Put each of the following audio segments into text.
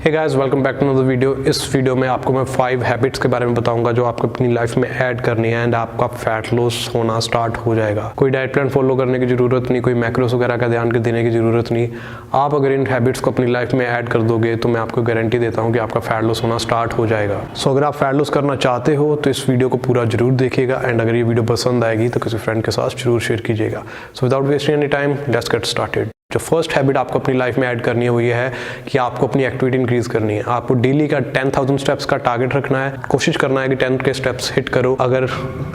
Hey guys, welcome back to another video. इस video में आपको मैं 5 हैबिट्स के बारे में बताऊंगा जो आपको अपनी लाइफ में ऐड करनी है एंड आपका फैट लॉस होना स्टार्ट हो जाएगा। कोई डाइट प्लान फॉलो करने की जरूरत नहीं, कोई मैक्रोस वगैरह का ध्यान देने की जरूरत नहीं। आप अगर इन हैबिट्स को अपनी लाइफ में ऐड कर दोगे तो मैं आपको गारंटी देता हूँ कि आपका फैट लॉस होना स्टार्ट हो जाएगा। सो अगर आप फैट लॉस करना चाहते हो तो इस वीडियो को पूरा जरूर देखिएगा एंड अगर ये वीडियो पसंद आएगी तो किसी फ्रेंड के साथ जरूर शेयर कीजिएगा। So without wasting any time, let's get started. जो फर्स्ट हैबिट आपको अपनी लाइफ में ऐड करनी है वो ये है कि आपको अपनी एक्टिविटी इंक्रीज करनी है। आपको डेली का 10,000 स्टेप्स का टारगेट रखना है। कोशिश करना है कि 10 के स्टेप्स हिट करो। अगर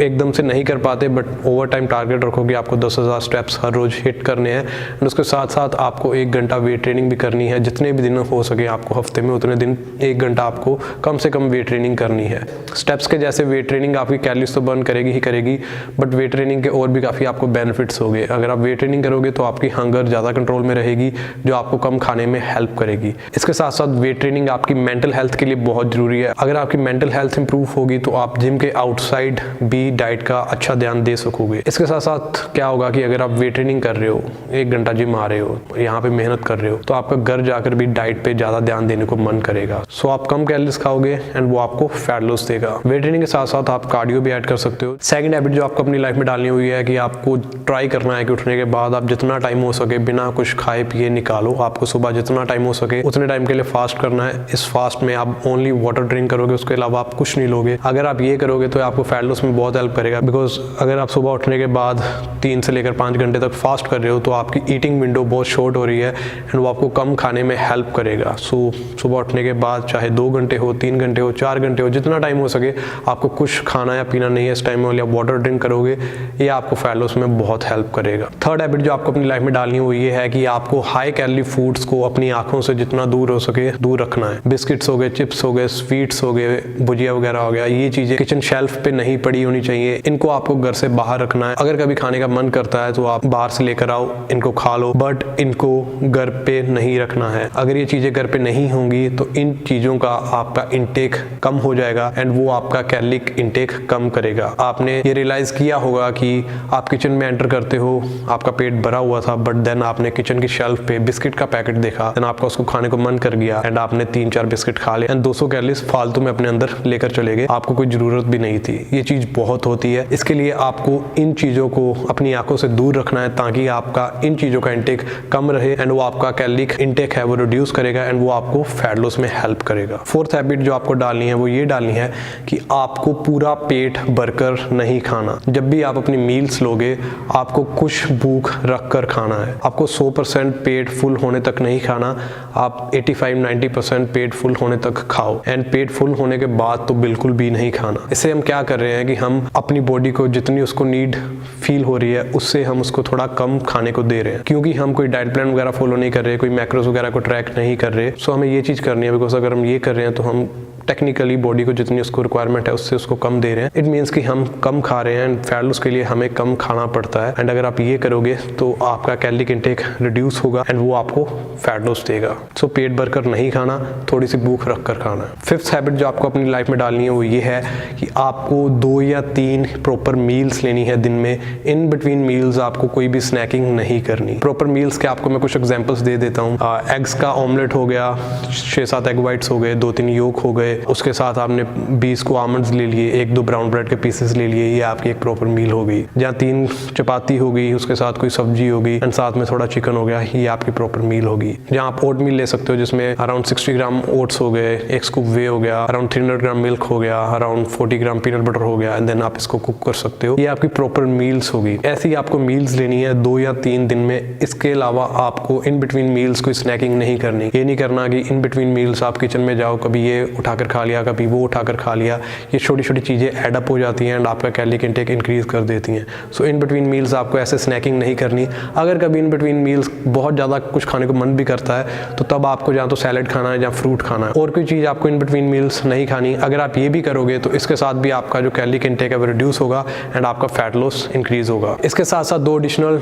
एकदम से नहीं कर पाते बट ओवर टाइम टारगेट रखोगे आपको 10,000 स्टेप्स हर रोज हिट करने हैं। और उसके साथ साथ आपको 1 घंटा वेट ट्रेनिंग भी करनी है। जितने भी दिन हो सके आपको हफ्ते में उतने दिन 1 घंटा आपको कम से कम वेट ट्रेनिंग करनी है। स्टेप्स के जैसे वेट ट्रेनिंग आपकी कैलोरीज तो बर्न करेगी ही करेगी, बट वेट ट्रेनिंग के और भी काफ़ी आपको बेनिफिट्स होंगे। अगर आप वेट ट्रेनिंग करोगे तो आपकी हंगर ज़्यादा कंट्रोल में रहेगी जो आपको कम खाने में हेल्प करेगी। इसके साथ साथ वेट ट्रेनिंग आपकी मेंटल हेल्थ के लिए बहुत जरूरी है। अगर आपकी मेंटल हेल्थ इंप्रूव होगी तो आप जिम के आउटसाइड भी डाइट का अच्छा ध्यान दे सकोगे। इसके साथ साथ क्या होगा कि अगर आप वेट ट्रेनिंग कर रहे हो, 1 घंटा जिम आ रहे हो, यहाँ पे मेहनत कर रहे हो, तो आपका घर जाकर भी डाइट पे ज्यादा ध्यान देने को मन करेगा। सो आप कम कैलोरीज खाओगे एंड वो आपको फैट लॉस देगा। वेट ट्रेनिंग के साथ साथ आप कार्डियो भी ऐड कर सकते हो। सेकंड हैबिट जो आपको अपनी लाइफ में डालनी हुई है कि आपको ट्राई करना है कि उठने के बाद आप जितना टाइम हो सके बिना कुछ खाए पिए निकालो। आपको सुबह जितना टाइम हो सके उतने टाइम के लिए फास्ट करना है। इस फास्ट में आप ओनली वाटर ड्रिंक करोगे, उसके अलावा आप कुछ नहीं लोगे। अगर आप ये करोगे तो आपको फैट लॉस में बहुत हेल्प करेगा। बिकॉज अगर आप सुबह उठने के बाद 3 से लेकर 5 घंटे तक फास्ट कर रहे हो तो आपकी ईटिंग विंडो बहुत शॉर्ट हो रही है एंड वो आपको कम खाने में हेल्प करेगा। सो सुबह उठने के बाद चाहे 2 घंटे हो, 3 घंटे हो, 4 घंटे हो, जितना टाइम हो सके आपको कुछ खाना या पीना नहीं है। इस टाइम में आप वाटर ड्रिंक करोगे, ये आपको फैट लॉस में बहुत हेल्प करेगा। थर्ड हैबिट जो आपको अपनी लाइफ में डालनी है वो ये है कि आपको हाई कैलोरी फूड्स को अपनी आंखों से जितना दूर हो सके दूर रखना है। बिस्किट्स हो गए, चिप्स हो गए, स्वीट्स हो गए, भुजिया वगैरह हो गया, ये चीजें किचन शेल्फ पे नहीं पड़ी होनी चाहिए। इनको आपको घर से बाहर रखना है। अगर कभी खाने का मन करता है तो आप बाहर से लेकर आओ, इनको खा लो, बट इनको घर पे नहीं रखना है। अगर ये चीजें घर पे नहीं होंगी तो इन चीजों का आपका इंटेक कम हो जाएगा एंड वो आपका कैलोरिक इंटेक कम करेगा। आपने ये रियलाइज किया होगा कि आप किचन में एंटर करते हो, आपका पेट भरा हुआ था, बट देन आपने किचन की शेल्फ पे बिस्किट का पैकेट देखा, देन आपका उसको खाने को मन कर गया एंड आपने 3-4 बिस्किट खा लिए एंड 200 कैलोरीज फालतू में अपने अंदर लेकर चले गए। आपको कोई जरूरत भी नहीं थी। ये चीज बहुत होती है। इसके लिए आपको इन चीजों को अपनी आंखों से दूर रखना है ताकि आपका इन चीजों का इंटेक कम रहे एंड वो आपका कैलोरिक इंटेक है वो रिड्यूस करेगा एंड वो आपको फैट लॉस में हेल्प करेगा। फोर्थ हैबिट जो आपको डालनी है वो ये डालनी है कि आपको पूरा पेट भरकर नहीं खाना। जब भी आप अपनी मील्स लोगे आपको कुछ भूख रख कर खाना है। आपको 100% पेट फुल होने तक नहीं खाना, आप 85-90% पेट फुल होने तक खाओ एंड पेट फुल होने के बाद तो बिल्कुल भी नहीं खाना। इससे हम क्या कर रहे हैं कि हम अपनी बॉडी को जितनी उसको नीड फील हो रही है उससे हम उसको थोड़ा कम खाने को दे रहे हैं, क्योंकि हम कोई डाइट प्लान वगैरह फॉलो नहीं कर रहे, कोई मैक्रोस वगैरह को ट्रैक नहीं कर रहे। सो हमें ये चीज करनी है। बिकॉज अगर हम ये कर रहे हैं तो हम टेक्निकली बॉडी को जितनी उसको रिक्वायरमेंट है उससे उसको कम दे रहे हैं। इट मीन्स कि हम कम खा रहे हैं एंड फैट लॉस के लिए हमें कम खाना पड़ता है एंड अगर आप ये करोगे तो आपका कैलोरिक इंटेक रिड्यूस होगा एंड वो आपको फैट लॉस देगा। सो पेट भरकर नहीं खाना, थोड़ी सी भूख रख कर खाना है। फिफ्थ हैबिट जो आपको अपनी लाइफ में डालनी है वो ये है कि आपको 2 या 3 प्रॉपर मील्स लेनी है दिन में। इन बिटवीन मील्स आपको कोई भी स्नैकिंग नहीं करनी। प्रॉपर मील्स के आपको मैं कुछ एग्जाम्पल्स दे देता हूँ। एग्स का ऑमलेट हो गया, 6-7 एग वाइट्स हो गए, 2-3 योक हो गए, उसके साथ आपने 20 को आमंड्स ले लिए, 1-2 ब्राउन ब्रेड के पीसेस ले लिए, ये आपकी एक प्रॉपर मील होगी। जहाँ 3 चपाती होगी, उसके साथ कोई सब्जी होगी एंड साथ में थोड़ा चिकन हो गया, ये आपकी प्रॉपर मील होगी। जहाँ आप ओट मील ले सकते हो जिसमें अराउंड 60 ग्राम ओट्स हो गए, 1 स्कूप वे हो गया, अराउंड 300 ग्राम मिल्क हो गया, अराउंड 40 ग्राम पीनट बटर हो गया एंड देन आप इसको कुक कर सकते हो। ये आपकी प्रॉपर मील्स होगी। ऐसी आपको मील्स लेनी है 2 या 3 दिन में। इसके अलावा आपको इन बिटवीन मील्स कोई स्नैकिंग नहीं करनी। ये नहीं करना कि इन बिटवीन मील्स आप किचन में जाओ, कभी ये उठाकर खा लिया, कभी वो उठाकर खा लिया। ये छोटी छोटी चीज़ें एडअप हो जाती हैं एंड आपका कैलोरिक इंटेक इंक्रीज कर देती हैं। सो इन बिटवीन मील्स आपको ऐसे स्नैकिंग नहीं करनी। अगर कभी इन बिटवीन मील्स बहुत ज़्यादा कुछ खाने को मन भी करता है तो तब आपको या तो सैलेड खाना है या फ्रूट खाना है, और कोई चीज़ आपको इन बिटवीन मील्स नहीं खानी। अगर आप ये भी करोगे तो इसके साथ भी आपका जो कैलोरिक इंटेक है वो रिड्यूस होगा एंड आपका फैट लॉस इंक्रीज होगा। इसके साथ साथ 2 एडिशनल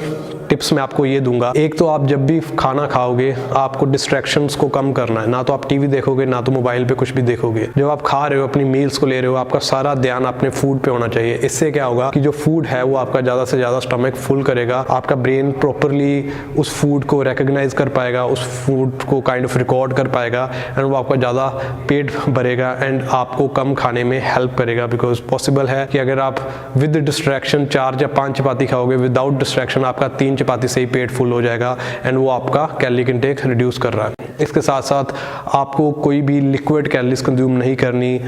टिप्स मैं आपको ये दूंगा। एक तो आप जब भी खाना खाओगे आपको डिस्ट्रैक्शंस को कम करना है। ना तो आप टीवी देखोगे, ना तो मोबाइल पे कुछ भी देखोगे, देखोगे। जब आप खा रहे हो, अपनी मील्स को ले रहे हो, आपका सारा ध्यान अपने फूड पे होना चाहिए। इससे क्या होगा कि जो फूड है वो आपका ज़्यादा से ज़्यादा स्टमक फुल करेगा, आपका ब्रेन प्रॉपरली उस फूड को रिकॉग्नाइज कर पाएगा, उस फूड को काइंड ऑफ रिकॉर्ड कर पाएगा एंड वो आपका ज़्यादा पेट भरेगा एंड आपको कम खाने में हेल्प करेगा। बिकॉज पॉसिबल है कि अगर आप विद डिस्ट्रैक्शन 4 या 5 चपाती खाओगे, विदाउट डिस्ट्रैक्शन आपका 3 चपाती से ही पेट फुल हो जाएगा एंड वो आपका कैलोरी इंटेक रिड्यूस कर रहा है। इसके साथ साथ आपको कोई भी लिक्विड कैलोरीज कंज्यूम नहीं करनी,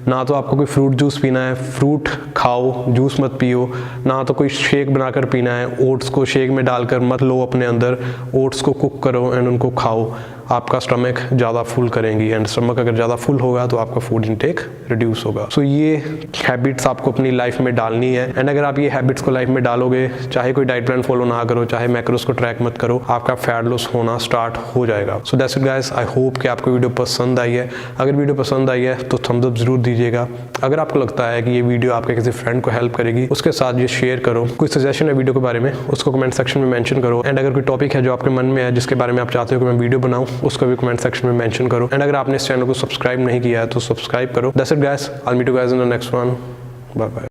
ना तो आपको कोई फ्रूट जूस पीना है, फ्रूट खाओ, जूस मत पियो, ना तो कोई शेक बनाकर पीना है, ओट्स को शेक में डालकर मत लो अपने अंदर, ओट्स को कुक करो एंड उनको खाओ, आपका स्टमक ज़्यादा फुल करेंगी एंड स्टमक अगर ज़्यादा फुल होगा तो आपका फूड इंटेक रिड्यूस होगा। सो ये हैबिट्स आपको अपनी लाइफ में डालनी है एंड अगर आप ये हैबिट्स को लाइफ में डालोगे, चाहे कोई डाइट प्लान फॉलो ना करो, चाहे मैक्रोस को ट्रैक मत करो, आपका फैट लॉस होना स्टार्ट हो जाएगा। So that's it guys, I hope कि आपको वीडियो पसंद आई है। अगर वीडियो पसंद आई है तो थम्स अप जरूर दीजिएगा। अगर आपको लगता है कि ये वीडियो आपके किसी फ्रेंड को हेल्प करेगी, उसके साथ ये शेयर करो। कोई सजेशन है वीडियो के बारे में, उसको कमेंट सेक्शन में मेंशन करो एंड अगर कोई टॉपिक है जो आपके मन में है, जिसके बारे में आप चाहते हो कि मैं वीडियो बनाऊं, उसको भी कमेंट सेक्शन में मेंशन करो एंड अगर आपने इस चैनल को सब्सक्राइब नहीं किया है तो सब्सक्राइब करो। That's it guys, I will meet you guys in the next one. Bye bye.